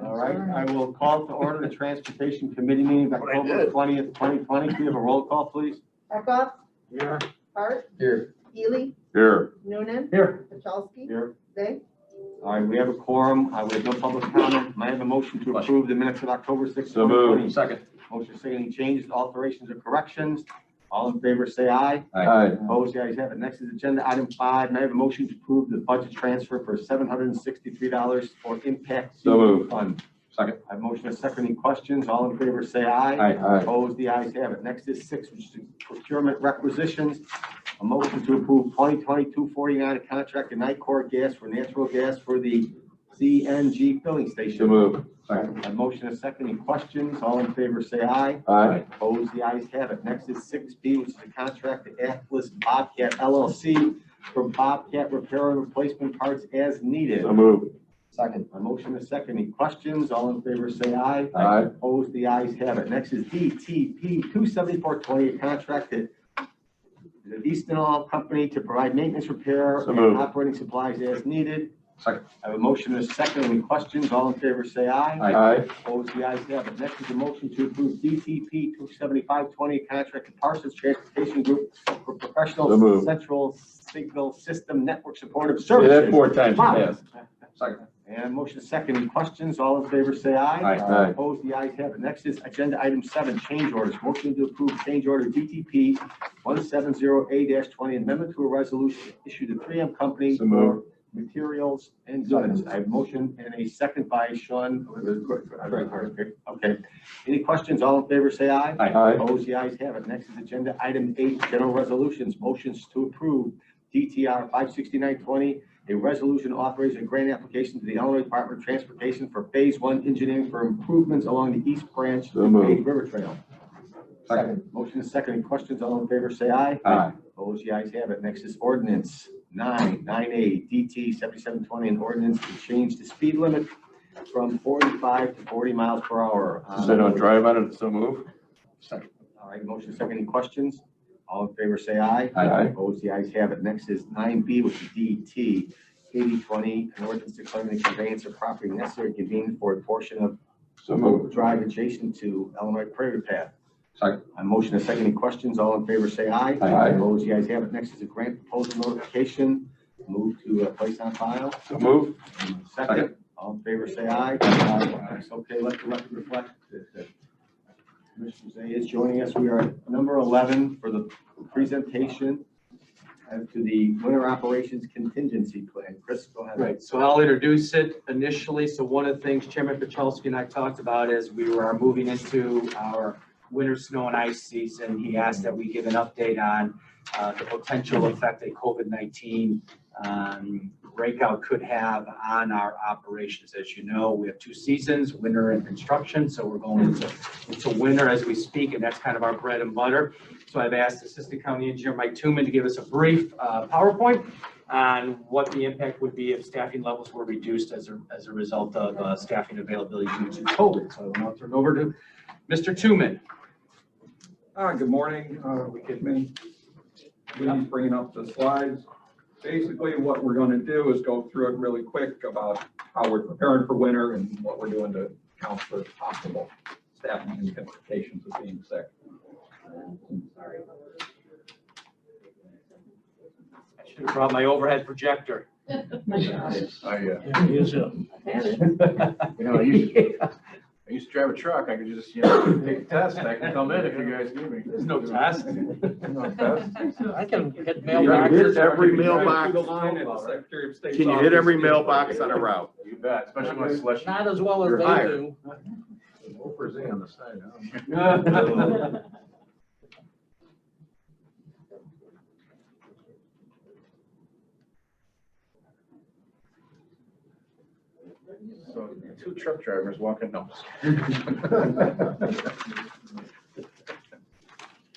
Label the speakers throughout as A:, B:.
A: All right, I will call to order the Transportation Committee meeting of October 20th, 2020. Can we have a roll call, please?
B: Eckhoff.
C: Here.
B: Hart.
C: Here.
B: Ely.
C: Here.
B: Noonan.
C: Here.
B: Pachowski.
A: Here.
B: Day.
A: All right, we have a quorum. We have no public comment. May I have a motion to approve the minutes of October 6th, 2020?
C: Second.
A: Motion second. Any changes, alterations, or corrections? All in favor, say aye.
C: Aye.
A: Opposed, the ayes have it. Next is agenda item 5. May I have a motion to approve the budget transfer for $763 for impact
C: So moved.
A: fund?
C: Second.
A: I have motion and second. Any questions? All in favor, say aye.
C: Aye.
A: Opposed, the ayes have it. Next is 6, which is procurement requisitions. A motion to approve 2020-249, a contract to Nicor Gas for natural gas for the CNG filling station.
C: So moved. Second.
A: A motion and second. Any questions? All in favor, say aye.
C: Aye.
A: Opposed, the ayes have it. Next is 6B, which is a contract to Atlas Bobcat LLC for Bobcat repair and replacement parts as needed.
C: So moved.
A: Second. A motion and second. Any questions? All in favor, say aye.
C: Aye.
A: Opposed, the ayes have it. Next is DTP 27420, a contract to the Easton Oil Company to provide maintenance, repair,
C: So
A: and
C: moved.
A: operating supplies as needed.
C: Second.
A: I have a motion and a second. Any questions? All in favor, say aye.
C: Aye.
A: Opposed, the ayes have it. Next is a motion to approve DTP 27520, contract to Parsons Transportation Group for
C: So
A: professional
C: moved.
A: central signal system network supportive
C: Say that
A: services.
C: 4 times
A: Wow.
C: fast. Second.
A: And motion second. Any questions? All in favor, say aye.
C: Aye.
A: Opposed, the ayes have it. Next is agenda item 7, change orders. Motion to approve change order DTP 170A-20, amendment to a resolution issued to 3M Company
C: So
A: for
C: moved.
A: materials and goods. I have motion and a second by Sean. Okay. Any questions? All in favor, say aye.
C: Aye.
A: Opposed, the ayes have it. Next is agenda item 8, general resolutions. Motions to approve DTR 56920, a resolution authorizing a grant application to the Illinois Department of Transportation for Phase 1 engineering for improvements along the East Branch
C: So moved.
A: DuPage River Trail.
C: Second.
A: Motion is second. Any questions? All in favor, say aye.
C: Aye.
A: Opposed, the ayes have it. Next is ordinance 9A DT 7720, an ordinance to change the speed limit from 45 to 40 miles per hour.
C: So don't drive on it. So move. Second.
A: All right, motion second. Any questions? All in favor, say aye.
C: Aye.
A: Opposed, the ayes have it. Next is 9B, which is DT 8020, an ordinance declaring the conveyance of property necessary and convenient for a portion of
C: So moved.
A: drive adjacent to Illinois Prairie Path.
C: Second.
A: Motion is second. Any questions? All in favor, say aye.
C: Aye.
A: Opposed, the ayes have it. Next is a grant proposal notification. Move to place on file.
C: So move.
A: Second. All in favor, say aye. Okay, let the record reflect that Commissioner Zay is joining us. We are at number 11 for the presentation as to the winter operations contingency plan. Chris, go ahead.
D: Right, so I'll introduce it initially. So one of the things Chairman Pachowski and I talked about as we were moving into our winter snow and ice season, he asked that we give an update on the potential effect that COVID-19 breakout could have on our operations. As you know, we have 2 seasons, winter and construction. So we're going into winter as we speak, and that's kind of our bread and butter. So I've asked Assistant County Engineer Mike Tooman to give us a brief PowerPoint on what the impact would be if staffing levels were reduced as a result of staffing availability due to COVID. So I will now turn it over to Mr. Tooman.
E: Good morning. We could please bring up the slides. Basically, what we're going to do is go through it really quick about how we're preparing for winter and what we're doing to account for possible staffing implications of being sick. Sorry.
D: I should have brought my overhead projector.
F: I used to drive a truck. I could just, take a test. I can come in if you guys need me.
D: There's no test.
F: No test.
G: I can hit
C: You
G: mailbox.
C: hit every mailbox.
E: Can
C: you hit every mailbox on a route?
F: You bet, especially when it's slushing.
G: Not as well as
C: You're
G: they
C: hired.
G: do.
F: Over Z on the side. So 2 truck drivers walking no.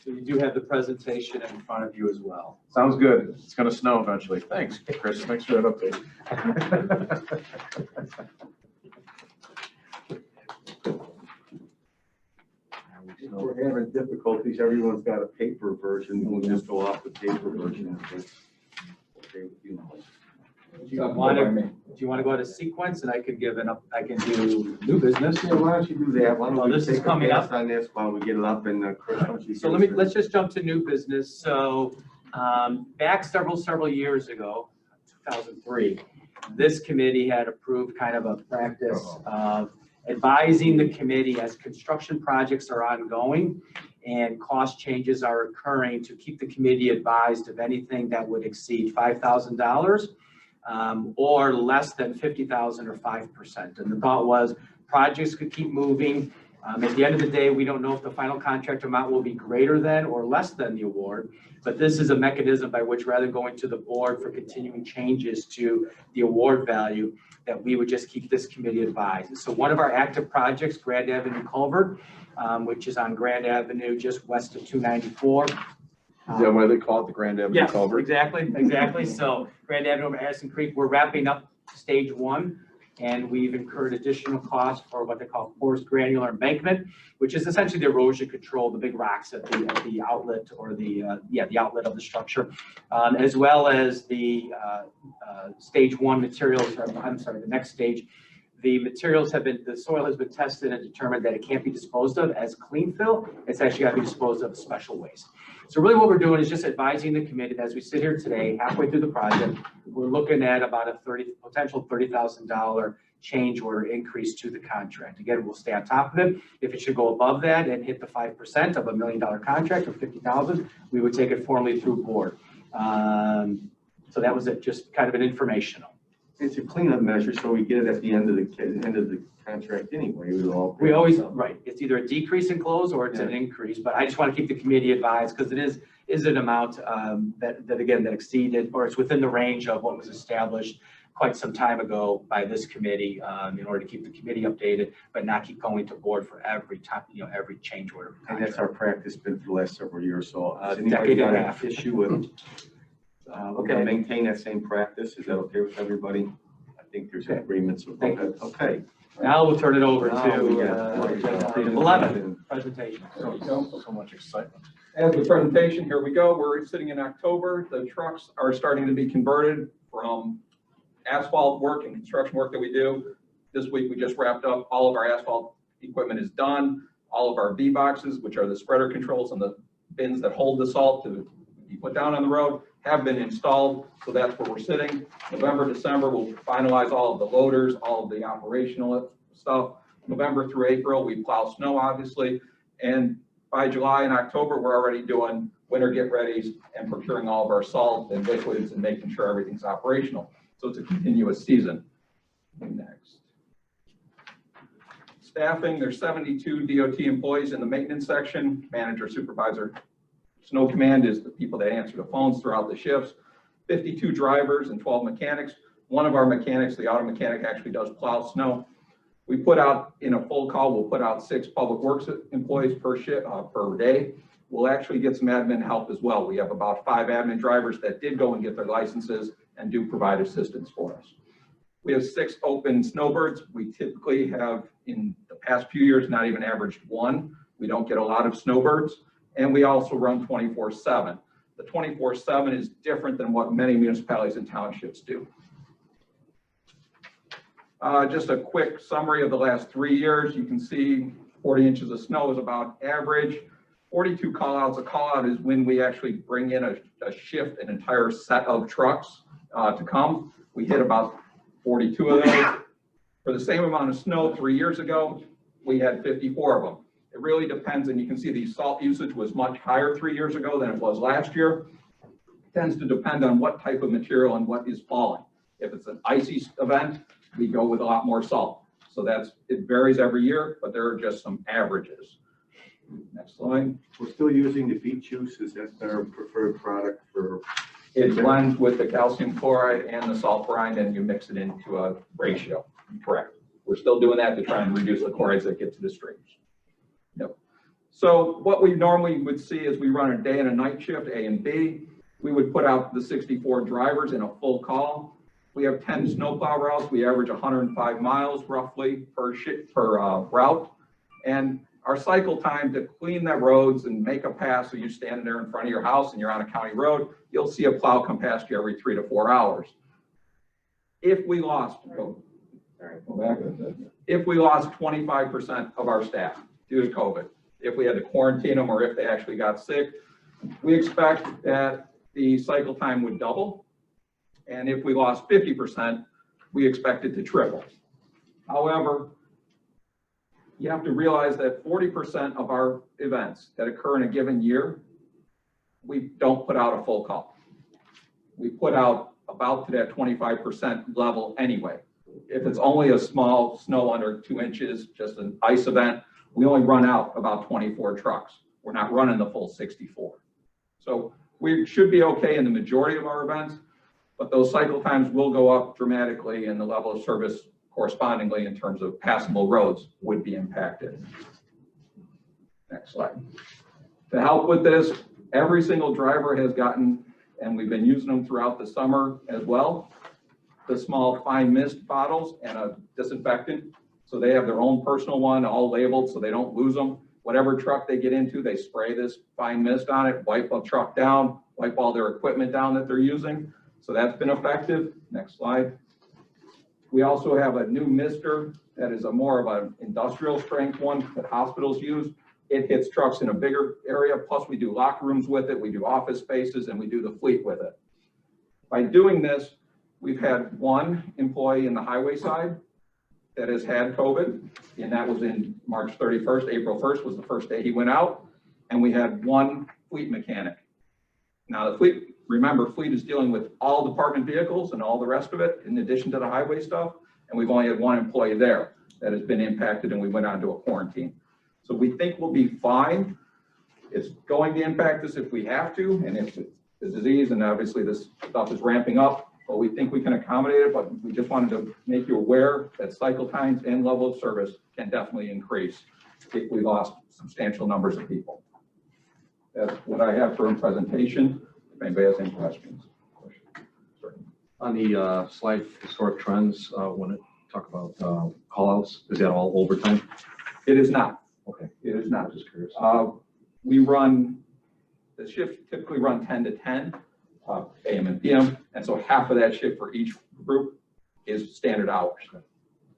D: So you do have the presentation in front of you as well.
F: Sounds good. It's gonna snow eventually. Thanks, Chris. Thanks for that update.
A: If we're having difficulties, everyone's got a paper version. We'll just go off the paper version. Okay with you.
D: you
E: Acceptable
D: want
E: by
D: to,
E: me.
D: do you want to go to sequence and I could I can do new business?
A: Yeah, why don't you do that? Why
D: Well,
A: don't we
D: this is
A: take a
D: coming
A: pass
D: up.
A: on this while we get it up and Chris, why don't you
D: So
A: give us
D: let's just jump to new business. So, back several years ago, 2003, this committee had approved kind of a practice of advising the committee as construction projects are ongoing and cost changes are occurring to keep the committee advised of anything that would exceed $5,000 or less than 50,000 or 5%. And the thought was projects could keep moving. At the end of the day, we don't know if the final contract amount will be greater than or less than the award, but this is a mechanism by which, rather than going to the board for continuing changes to the award value, that we would just keep this committee advised. So one of our active projects, Grand Avenue Culvert, which is on Grand Avenue just west of 294.
C: Is that why they call it the Grand Avenue
D: Yes,
C: Culvert?
D: exactly. So Grand Avenue over Addison Creek, we're wrapping up stage one. And we've incurred additional costs for what they call porous granular embankment, which is essentially the erosion control, the big rocks at the outlet or the outlet of the structure, as well as the stage one materials, or I'm sorry, the next stage. The soil has been tested and determined that it can't be disposed of as clean fill. It's actually got to be disposed of as special waste. So really what we're doing is just advising the committee that as we sit here today, halfway through the project, we're looking at about a potential $30,000 change order increase to the contract. Again, we'll stay on top of it. If it should go above that and hit the 5% of $1 million contract or 50,000, we would take it formally through board. So that was it, just kind of an informational.
A: It's a cleanup measure, so we get it at the end of the contract anyway.
D: We always, right, it's either a decrease in close or it's an increase, but I just want to keep the committee advised because it is an amount that exceeded, or it's within the range of what was established quite some time ago by this committee in order to keep the committee updated, but not keep going to board for every time, every change order.
A: And that's our practice been for the last several years, so. Has
D: Decade
A: anybody got
D: and a
A: an
D: half.
A: issue with, we're gonna maintain that same practice? Is that okay with everybody? I think there's agreements with that. Okay.
D: Now we'll turn it over
A: Now we
D: to
A: got
D: 11, presentation.
E: There we go.
C: So much excitement.
E: As the presentation, here we go. We're sitting in October. The trucks are starting to be converted from asphalt work and construction work that we do. This week, we just wrapped up. All of our asphalt equipment is done. All of our V boxes, which are the spreader controls and the bins that hold the salt to be put down on the road, have been installed. So that's where we're sitting. November, December, we'll finalize all of the loaders, all of the operational stuff. November through April, we plow snow, obviously. And by July and October, we're already doing winter get readies and procuring all of our salt and liquids and making sure everything's operational. So it's a continuous season. Next. Staffing, there's 72 DOT employees in the maintenance section, manager, supervisor. Snow command is the people that answer the phones throughout the shifts. 52 drivers and 12 mechanics. One of our mechanics, the auto mechanic, actually does plow snow. We put out, in a full call, we'll put out 6 public works employees per shift, per day. We'll actually get some admin help as well. We have about 5 admin drivers that did go and get their licenses and do provide assistance for us. We have 6 open snowbirds. We typically have, in the past few years, not even averaged 1. We don't get a lot of snowbirds. And we also run 24/7. The 24/7 is different than what many municipalities and townships do. Just a quick summary of the last 3 years. You can see 40 inches of snow is about average. 42 callouts. A callout is when we actually bring in a shift, an entire set of trucks to come. We hit about 42 of those. For the same amount of snow 3 years ago, we had 54 of them. It really depends, and you can see the salt usage was much higher 3 years ago than it was last year. It tends to depend on what type of material and what is falling. If it's an icy event, we go with a lot more salt. So it varies every year, but there are just some averages. Next slide.
A: We're still using the beet juice. Is that our preferred product for?
E: It blends with the calcium chloride and the salt brine, and you mix it into a ratio. Correct. We're still doing that to try and reduce the chlorides that get to the streams. Yep. So what we normally would see is we run a day and a night shift, A and B. We would put out the 64 drivers in a full call. We have 10 snowplow routes. We average 105 miles roughly per route. And our cycle time to clean the roads and make a pass, so you're standing there in front of your house and you're on a county road, you'll see a plow come past you every 3 to 4 hours. if we lost, if we lost 25% of our staff due to COVID, if we had to quarantine them or if they actually got sick, we expect that the cycle time would double. And if we lost 50%, we expect it to triple. However, you have to realize that 40% of our events that occur in a given year, we don't put out a full call. We put out about to that 25% level anyway. If it's only a small snow under 2 inches, just an ice event, we only run out about 24 trucks. We're not running the full 64. So we should be okay in the majority of our events, but those cycle times will go up dramatically and the level of service correspondingly in terms of passable roads would be impacted. Next slide. To help with this, every single driver has gotten, and we've been using them throughout the summer as well, the small fine mist bottles and a disinfectant. So they have their own personal one, all labeled so they don't lose them. Whatever truck they get into, they spray this fine mist on it, wipe a truck down, wipe all their equipment down that they're using. So that's been effective. Next slide. We also have a new mister that is a more of an industrial strength one that hospitals use. It hits trucks in a bigger area. Plus we do locker rooms with it. We do office spaces and we do the fleet with it. By doing this, we've had one employee in the highway side that has had COVID, and that was in March 31st. April 1st was the first day he went out, and we had one fleet mechanic. Now the fleet, remember, fleet is dealing with all department vehicles and all the rest of it in addition to the highway stuff, and we've only had one employee there that has been impacted and we went on to a quarantine. So we think we'll be fine. It's going to impact us if we have to, and if it's the disease, and obviously this stuff is ramping up, but we think we can accommodate it, but we just wanted to make you aware that cycle times and level of service can definitely increase if we lost substantial numbers of people. That's what I have for a presentation. If anybody has any questions.
C: On the slide, historic trends, when it talk about call-outs, is that all overtime?
E: It is not.
C: Okay.
E: It is not.
C: Just curious.
E: We run, the shifts typically run 10 to 10, AM and PM, and so half of that shift for each group is standard hours.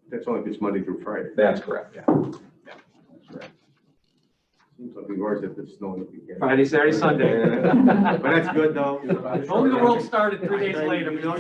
A: That's only if it's Monday through Friday.
E: That's correct, yeah. Yeah, that's correct.
A: Seems like we worse if it's snowing the weekend.
D: Friday, Saturday, Sunday.
A: But that's good though.
D: Only the world started 3 days
A: I tell
D: later.
A: You know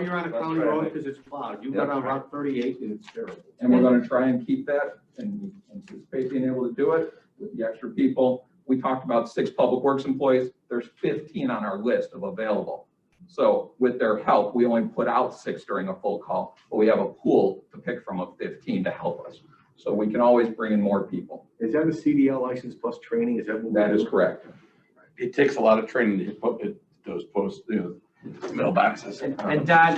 A: you're on a
C: That's
A: county
C: right.
A: road because it's plowed. You went on Route 38 and it's terrible.
E: And we're gonna try and keep that and anticipate being able to do it with the extra people. We talked about 6 public works employees. There's 15 on our list of available. So with their help, we only put out 6 during a full call, but we have a pool to pick from of 15 to help us. So we can always bring in more people.
A: Is that a CDL license plus training? Is that what
E: That is correct.
C: It takes a lot of training to put those posts, mailboxes.
D: And Don,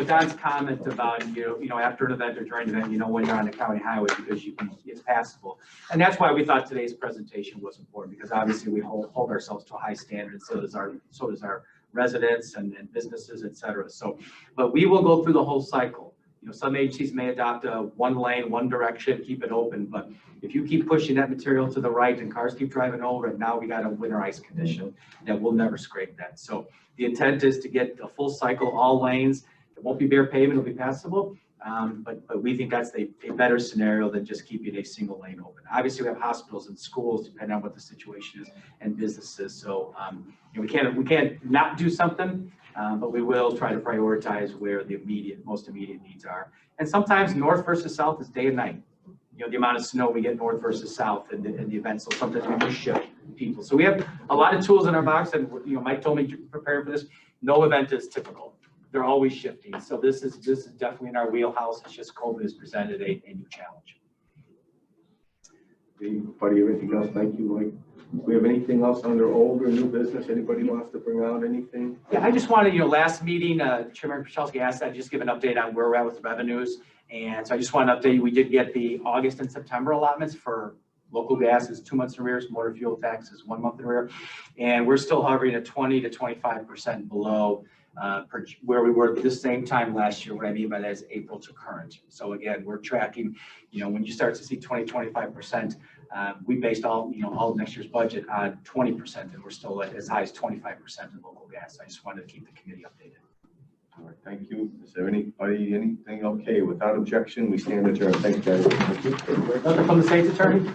D: Don's comment about, after an event or during an event, when you're on the county highway because it's passable. And that's why we thought today's presentation was important, because obviously we hold ourselves to a high standard. So does our residents and businesses, et cetera. So, but we will go through the whole cycle. Some agencies may adopt a one lane, one direction, keep it open, but if you keep pushing that material to the right and cars keep driving over it, now we got a winter ice condition that we'll never scrape that. So the intent is to get a full cycle, all lanes. It won't be bare pavement, it'll be passable, but we think that's a better scenario than just keeping a single lane open. Obviously, we have hospitals and schools, depending on what the situation is, and businesses. So we can't not do something. But we will try to prioritize where the most immediate needs are. And sometimes north versus south is day and night. The amount of snow we get north versus south in the event. So sometimes we just shift people. So we have a lot of tools in our box, and Mike told me to prepare for this. No event is typical. They're always shifting. So this is definitely in our wheelhouse. It's just COVID has presented a new challenge.
A: Anybody have anything else? Thank you, Mike. Do we have anything else under old or new business? Anybody wants to bring out anything?
D: Yeah, I just wanted, last meeting, Chairman Pachelski asked that I just give an update on where we're at with revenues. And so I just want to update you. We did get the August and September allotments for local gas is 2 months in arrears, motor fuel tax is 1 month in arrears. And we're still hovering at 20 to 25% below where we were at this same time last year. What I mean by that is April to current. So again, we're tracking, when you start to see 20, 25%, we based all of next year's budget on 20%, and we're still at as high as 25% in local gas. I just wanted to keep the committee updated.
A: All right, thank you. Is there anything? Okay, without objection, we stand adjourned. Thank you, guys.
D: Nothing from the state's attorney?